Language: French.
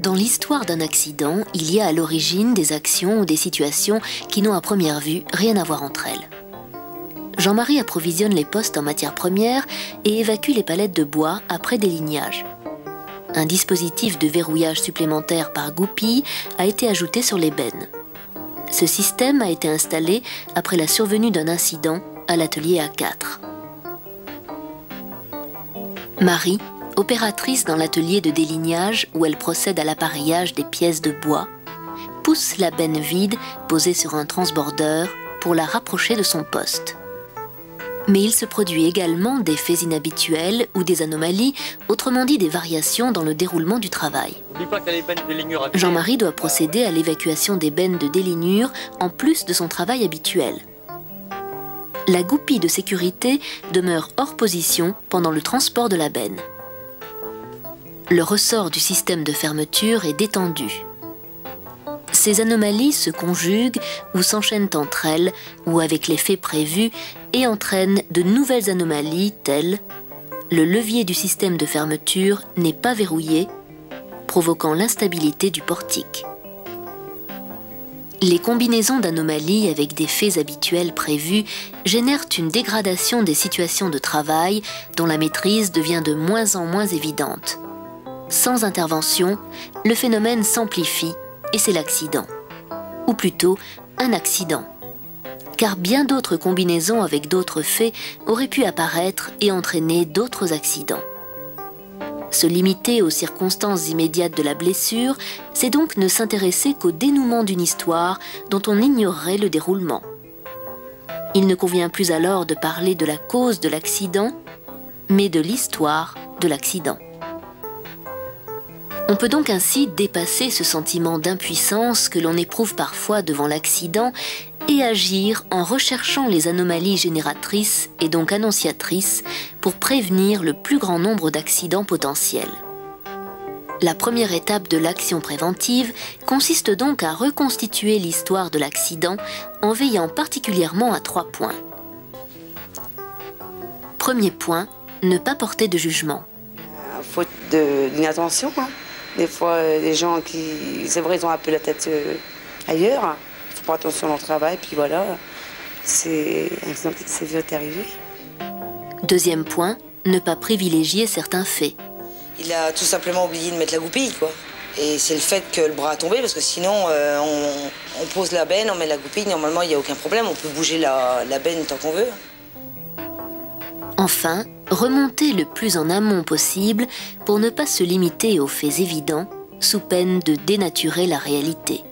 Dans l'histoire d'un accident, il y a à l'origine des actions ou des situations qui n'ont à première vue rien à voir entre elles. Jean-Marie approvisionne les postes en matières premières et évacue les palettes de bois après délignage. Un dispositif de verrouillage supplémentaire par goupille a été ajouté sur les bennes. Ce système a été installé après la survenue d'un incident à l'atelier A4. Marie, opératrice dans l'atelier de délignage où elle procède à l'appareillage des pièces de bois, pousse la benne vide posée sur un transbordeur pour la rapprocher de son poste. Mais il se produit également des faits inhabituels ou des anomalies, autrement dit des variations dans le déroulement du travail. Jean-Marie doit procéder à l'évacuation des bennes de délignure en plus de son travail habituel. La goupille de sécurité demeure hors position pendant le transport de la benne. Le ressort du système de fermeture est détendu. Ces anomalies se conjuguent ou s'enchaînent entre elles ou avec les faits prévus et entraînent de nouvelles anomalies telles le levier du système de fermeture n'est pas verrouillé, provoquant l'instabilité du portique. Les combinaisons d'anomalies avec des faits habituels prévus génèrent une dégradation des situations de travail dont la maîtrise devient de moins en moins évidente. Sans intervention, le phénomène s'amplifie et c'est l'accident. Ou plutôt, un accident. Car bien d'autres combinaisons avec d'autres faits auraient pu apparaître et entraîner d'autres accidents. Se limiter aux circonstances immédiates de la blessure, c'est donc ne s'intéresser qu'au dénouement d'une histoire dont on ignorerait le déroulement. Il ne convient plus alors de parler de la cause de l'accident, mais de l'histoire de l'accident. On peut donc ainsi dépasser ce sentiment d'impuissance que l'on éprouve parfois devant l'accident et agir en recherchant les anomalies génératrices et donc annonciatrices pour prévenir le plus grand nombre d'accidents potentiels. La première étape de l'action préventive consiste donc à reconstituer l'histoire de l'accident en veillant particulièrement à 3 points. Premier point, ne pas porter de jugement. Faute d'inattention, hein. Des fois, les gens c'est vrai, ils ont un peu la tête ailleurs. Il faut faire attention à leur travail, puis voilà, c'est vite arrivé. Deuxième point, ne pas privilégier certains faits. Il a tout simplement oublié de mettre la goupille, quoi. Et c'est le fait que le bras a tombé, parce que sinon, on pose la benne, on met la goupille, normalement, il n'y a aucun problème, on peut bouger la benne tant qu'on veut. Enfin, remonter le plus en amont possible pour ne pas se limiter aux faits évidents, sous peine de dénaturer la réalité.